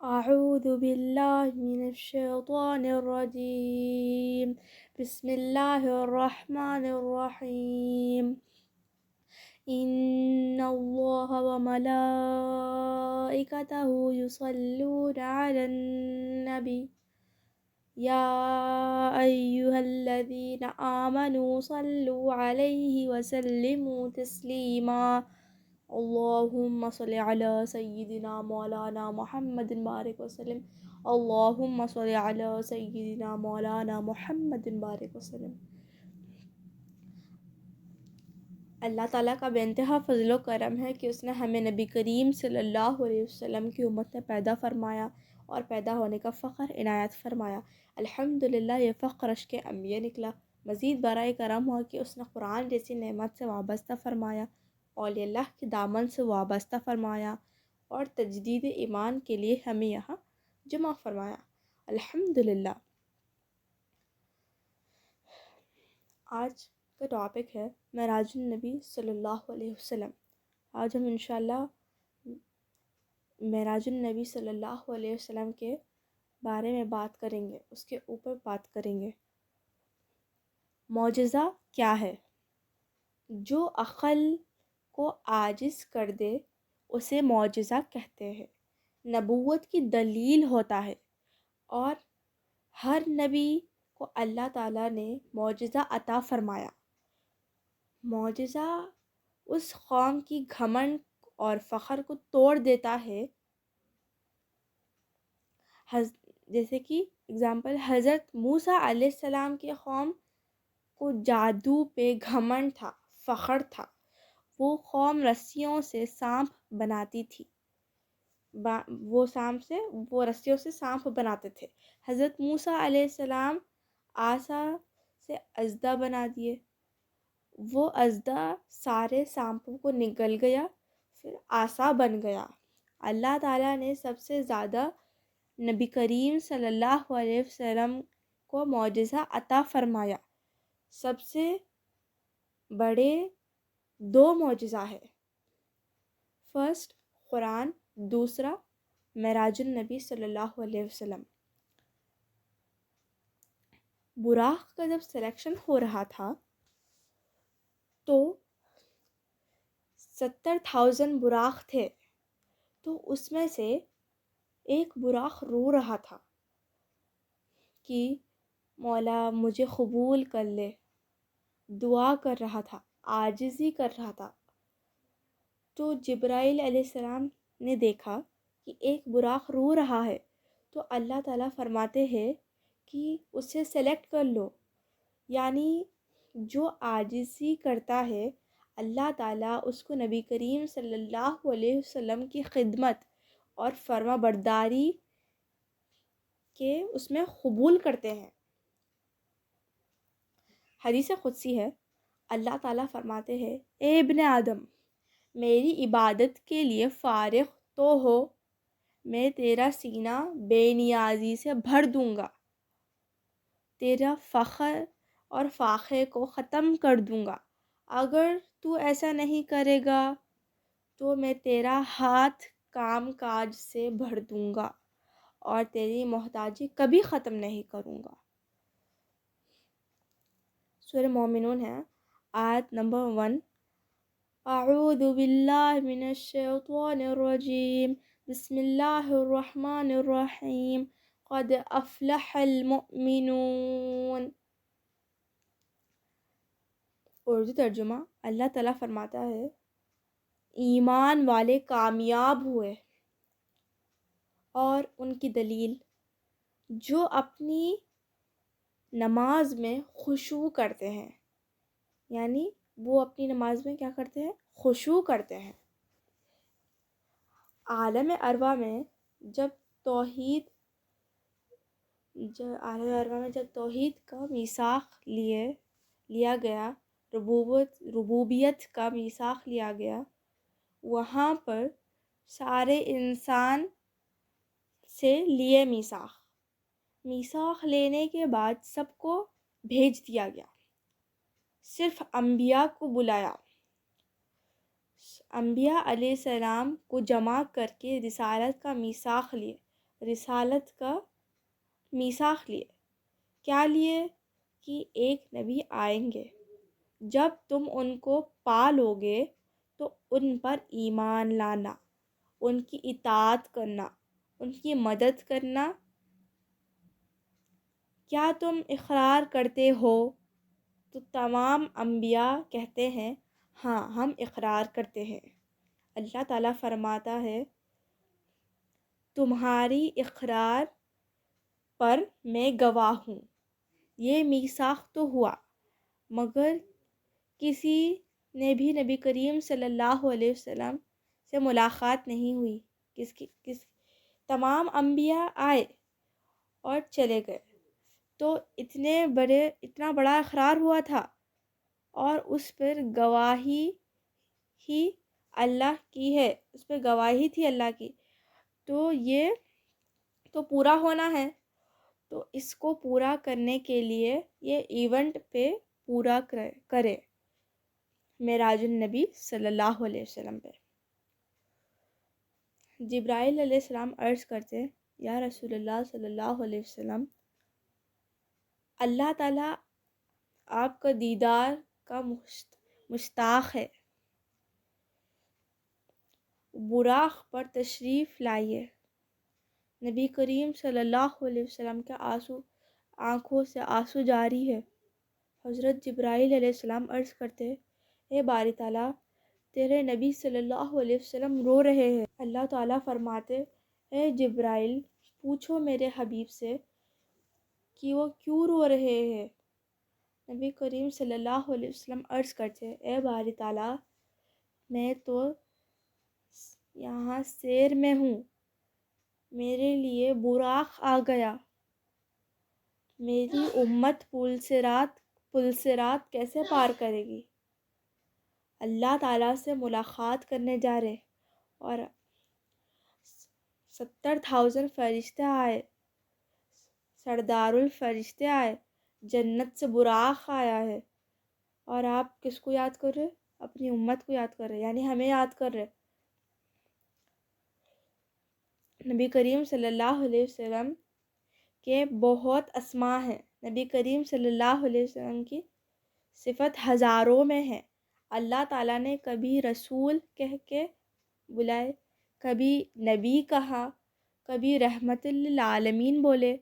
اعوذ باللہ من الشیطان الرجیم بسم اللہ الرحمن الرحیم ان اللہ وملائکتہ یصلون علی النبی یا ایہا الذین آمنوا صلوا علیہ وسلموا تسلیما اللہم صل علی سیدنا مولانا محمد بارک وسلم اللہم صل علی سیدنا مولانا محمد بارک وسلم۔ اللہ تعالیٰ کا بے انتہا فضل و کرم ہے کہ اس نے ہمیں نبی کریم صلی اللہ علیہ وسلم کی امت میں پیدا فرمایا اور پیدا ہونے کا فخر عنایت فرمایا۔ الحمدللہ یہ فخر اشک انبیاء نکلا۔ مزید برائے کرم ہوا کہ اس نے قرآن جیسی نعمت سے وابستہ فرمایا، اولیاء اللہ کے دامن سے وابستہ فرمایا اور تجدید ایمان کے لیے ہمیں یہاں جمع فرمایا۔ الحمدللہ۔ آج کا ٹاپک ہے معراج النبی صلی اللہ علیہ وسلم۔ آج ہم انشاءاللہ معراج النبی صلی اللہ علیہ وسلم کے بارے میں بات کریں گے، اس کے اوپر بات کریں گے۔ معجزہ کیا ہے؟ جو عقل کو عاجز کر دے اسے معجزہ کہتے ہیں۔ نبوت کی دلیل ہوتا ہے، اور ہر نبی کو اللہ تعالیٰ نے معجزہ عطا فرمایا۔ معجزہ اس قوم کی گھمنڈ اور فخر کو توڑ دیتا ہے، جیسے کہ اگزامپل حضرت موسیٰ علیہ السلام کی قوم کو جادو پہ گھمنڈ تھا، فخر تھا۔ وہ قوم رسیوں سے سانپ بناتی تھی، وہ رسیوں سے سانپ بناتے تھے۔ حضرت موسیٰ علیہ السلام عصا سے اژدہا بنا دیے، وہ اژدہا سارے سانپوں کو نگل گیا، پھر عصا بن گیا۔ اللہ تعالیٰ نے سب سے زیادہ نبی کریم صلی اللہ علیہ وسلم کو معجزہ عطا فرمایا۔ سب سے بڑے دو معجزہ ہے، فرسٹ قرآن، دوسرا معراج النبی صلی اللہ علیہ وسلم۔ براق کا جب سلیکشن ہو رہا تھا تو 70,000 براق تھے، تو اس میں سے ایک براق رو رہا تھا کہ مولا مجھے قبول کر لے، دعا کر رہا تھا، عاجزی کر رہا تھا۔ تو جبرائیل علیہ السلام نے دیکھا کہ ایک براق رو رہا ہے، تو اللہ تعالیٰ فرماتے ہیں کہ اسے سلیکٹ کر لو، یعنی جو عاجزی کرتا ہے اللہ تعالیٰ اس کو نبی کریم صلی اللہ علیہ وسلم کی خدمت اور فرما برداری کے اس میں قبول کرتے ہیں۔ حدیث قدسی ہے، اللہ تعالیٰ فرماتے ہیں اے ابن آدم، میری عبادت کے لیے فارغ تو ہو، میں تیرا سینہ بے نیازی سے بھر دوں گا، تیرا فخر اور فاخر کو ختم کر دوں گا۔ اگر تو ایسا نہیں کرے گا تو میں تیرا ہاتھ کام کاج سے بھر دوں گا اور تیری محتاجی کبھی ختم نہیں کروں گا۔ سورہ مومنون ہے، آیت نمبر 1۔ اعوذ باللہ من الشیطان الرجیم بسم اللہ الرحمن الرحیم قد افلح المؤمنون۔ اردو ترجمہ، اللہ تعالیٰ فرماتا ہے ایمان والے کامیاب ہوئے۔ اور ان کی دلیل، جو اپنی نماز میں خشوع کرتے ہیں، یعنی وہ اپنی نماز میں کیا کرتے ہیں؟ خشوع کرتے ہیں۔ عالم ارواح میں جب توحید کا میثاق لیا گیا، ربوبیت کا میثاق لیا گیا، وہاں پر سارے انسان سے لیے میثاق لینے کے بعد سب کو بھیج دیا گیا، صرف انبیاء کو بلایا، انبیاء علیہ السلام کو جمع کر کے رسالت کا میثاق لیے، رسالت کا میثاق لیے. کیا لیے؟ کہ ایک نبی آئیں گے، جب تم ان کو پا لو گے تو ان پر ایمان لانا، ان کی اطاعت کرنا، ان کی مدد کرنا. کیا تم اقرار کرتے ہو؟ تو تمام انبیاء کہتے ہیں ہاں ہم اقرار کرتے ہیں. اللہ تعالیٰ فرماتا ہے تمہاری اقرار پر میں گواہ ہوں. یہ میثاق تو ہوا، مگر کسی نے بھی نبی کریم صلی اللہ علیہ وسلم سے ملاقات نہیں ہوئی. تمام انبیاء آئے اور چلے گئے. تو اتنا بڑا اقرار ہوا تھا، اور اس پر گواہی ہی اللہ کی ہے، اس پہ گواہی تھی اللہ کی. تو یہ تو پورا ہونا ہے. تو اس کو پورا کرنے کے لیے یہ ایونٹ پہ پورا کرے معراج النبی صلی اللہ علیہ وسلم پہ. جبرائیل علیہ السلام عرض کرتے یا رسول اللہ صلی اللہ علیہ وسلم، اللہ تعالیٰ آپ کا دیدار کا مشتاق ہے، براق پر تشریف لائیے. نبی کریم صلی اللہ علیہ وسلم کے آنکھوں سے آنسو جاری ہے. حضرت جبرائیل علیہ السلام عرض کرتے اے باری تعالیٰ، تیرے نبی صلی اللہ علیہ وسلم رو رہے ہیں. اللہ تعالیٰ فرماتے اے جبرائیل، پوچھو میرے حبیب سے کہ وہ کیوں رو رہے ہیں. نبی کریم صلی اللہ علیہ وسلم عرض کرتے اے باری تعالیٰ، میں تو یہاں سیر میں ہوں، میرے لیے براق آ گیا، میری امت پل صراط کیسے پار کرے گی. اللہ تعالیٰ سے ملاقات کرنے جا رہے اور 70,000 فرشتے آئے، سردار الفرشتے آئے، جنت سے براق آیا ہے، اور آپ کس کو یاد کر رہے؟ اپنی امت کو یاد کر رہے، یعنی ہمیں یاد کر رہے. نبی کریم صلی اللہ علیہ وسلم کے بہت اسماء ہیں. نبی کریم صلی اللہ علیہ وسلم کی صفت ہزاروں میں ہے. اللہ تعالیٰ نے کبھی رسول کہہ کے بلائے، کبھی نبی کہا، کبھی رحمت للعالمین بولے،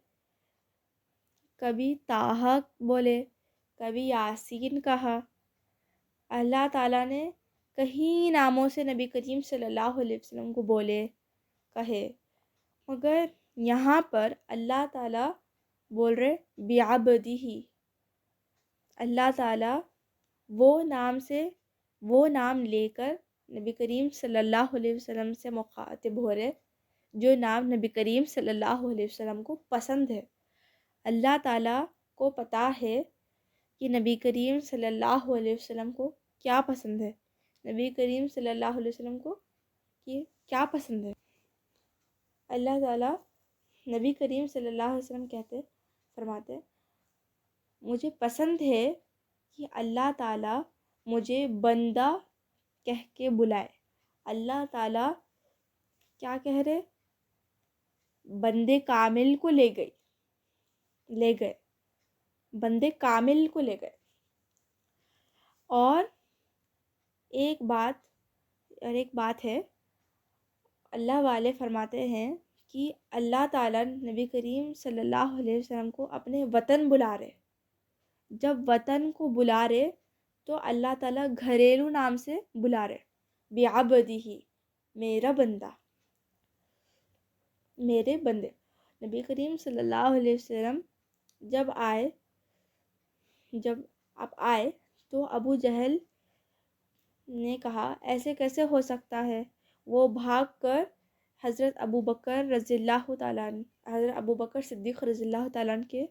کبھی طٰہٰ بولے، کبھی یاسین کہا. اللہ تعالیٰ نے کئی ناموں سے نبی کریم صلی اللہ علیہ وسلم کو بولے، کہے، مگر یہاں پر اللہ تعالیٰ بول رہے بعبدہ. اللہ تعالیٰ وہ نام لے کر نبی کریم صلی اللہ علیہ وسلم سے مخاطب ہو رہے جو نام نبی کریم صلی اللہ علیہ وسلم کو پسند ہے. اللہ تعالیٰ کو پتہ ہے کہ نبی کریم صلی اللہ علیہ وسلم کو کیا پسند ہے، نبی کریم صلی اللہ علیہ وسلم کو کیا پسند ہے. اللہ تعالیٰ نبی کریم صلی اللہ علیہ وسلم فرماتے مجھے پسند ہے کہ اللہ تعالیٰ مجھے بندہ کہہ کے بلائے. اللہ تعالیٰ کیا کہہ رہے؟ بندے کامل کو لے گئے، بندے کامل کو لے گئے. اور ایک بات ہے، اللہ والے فرماتے ہیں کہ اللہ تعالیٰ نبی کریم صلی اللہ علیہ وسلم کو اپنے وطن بلا رہے. جب وطن کو بلا رہے تو اللہ تعالیٰ گھریلو نام سے بلا رہے، بعبدہ، میرا بندہ، میرے بندے. نبی کریم صلی اللہ علیہ وسلم جب آپ آئے تو ابو جہل نے کہا ایسے کیسے ہو سکتا ہے. وہ بھاگ کر حضرت ابو بکر صدیق رضی اللہ تعالیٰ عنہ کے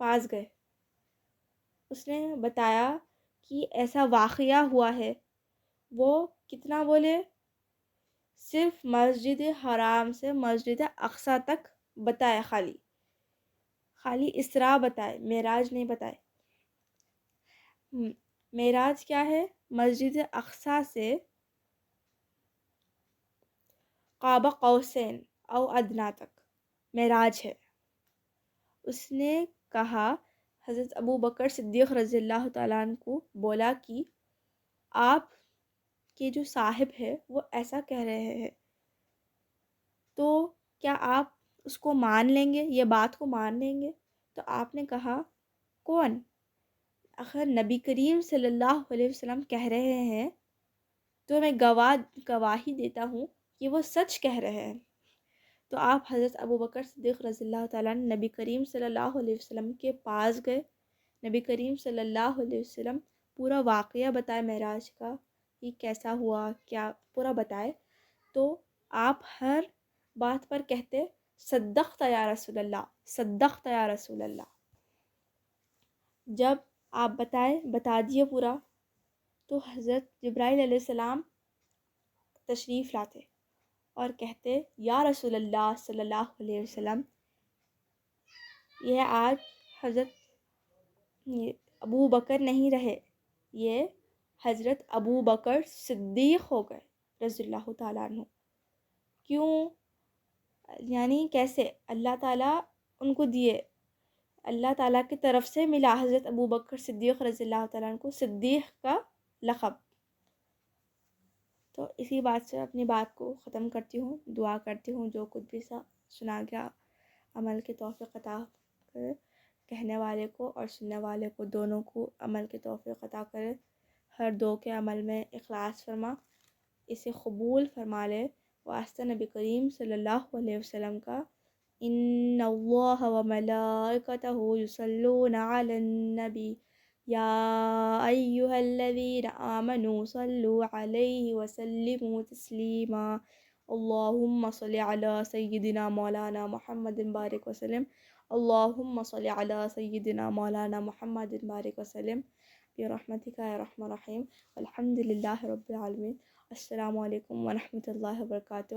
پاس گئے. اس نے بتایا کہ ایسا واقعہ ہوا ہے. وہ کتنا بولے؟ صرف مسجد حرام سے مسجد اقصیٰ تک بتائے، خالی اسراء بتائے، معراج نہیں بتائے. معراج کیا ہے؟ مسجد اقصیٰ سے قاب قوسین، او ادنا تک معراج ہے۔ اس نے کہا، حضرت ابو بکر صدیق رضی اللہ تعالیٰ عنہ کو بولا کہ آپ کے جو صاحب ہے وہ ایسا کہہ رہے ہیں، تو کیا آپ اس کو مان لیں گے، یہ بات کو مان لیں گے؟ تو آپ نے کہا کون؟ اگر نبی کریم صلی اللہ علیہ وسلم کہہ رہے ہیں تو میں گواہی دیتا ہوں کہ وہ سچ کہہ رہے ہیں۔ تو آپ حضرت ابو بکر صدیق رضی اللہ تعالیٰ عنہ نبی کریم صلی اللہ علیہ وسلم کے پاس گئے۔ نبی کریم صلی اللہ علیہ وسلم پورا واقعہ بتائے معراج کا، کہ کیسا ہوا، کیا پورا بتائے۔ تو آپ ہر بات پر کہتے صدقت یا رسول اللہ، صدقت یا رسول اللہ۔ جب آپ بتا دیے پورا، تو حضرت جبرائیل علیہ السلام تشریف لاتے اور کہتے یا رسول اللہ صلی اللہ علیہ وسلم، یہ آج حضرت ابو بکر نہیں رہے، یہ حضرت ابو بکر صدیق ہو گئے رضی اللہ تعالیٰ عنہ۔ کیوں؟ یعنی کیسے اللہ تعالیٰ ان کو دیے، اللہ تعالیٰ کی طرف سے ملا حضرت ابو بکر صدیق رضی اللہ تعالیٰ عنہ کو صدیق کا لقب۔ تو اسی بات سے اپنی بات کو ختم کرتی ہوں، دعا کرتی ہوں جو کچھ بھی سنا گیا عمل کی توفیق عطا کرے، کہنے والے کو اور سننے والے کو دونوں کو عمل کی توفیق عطا کرے، ہر دو کے عمل میں اخلاص فرما، اسے قبول فرما لے۔ واسطہ نبی کریم صلی اللہ علیہ وسلم کا، ان اللہ وملائکتہ یصلون علی النبی یا ایہا الذین آمنوا صلوا علیہ وسلموا تسلیما، اللہم صل علی سیدنا مولانا محمد بارک وسلم، اللہم صل علی سیدنا مولانا محمد بارک وسلم برحمتک یا ارحم الراحمین، الحمد للہ رب العالمین۔ السلام علیکم ورحمۃ اللہ وبرکاتہ۔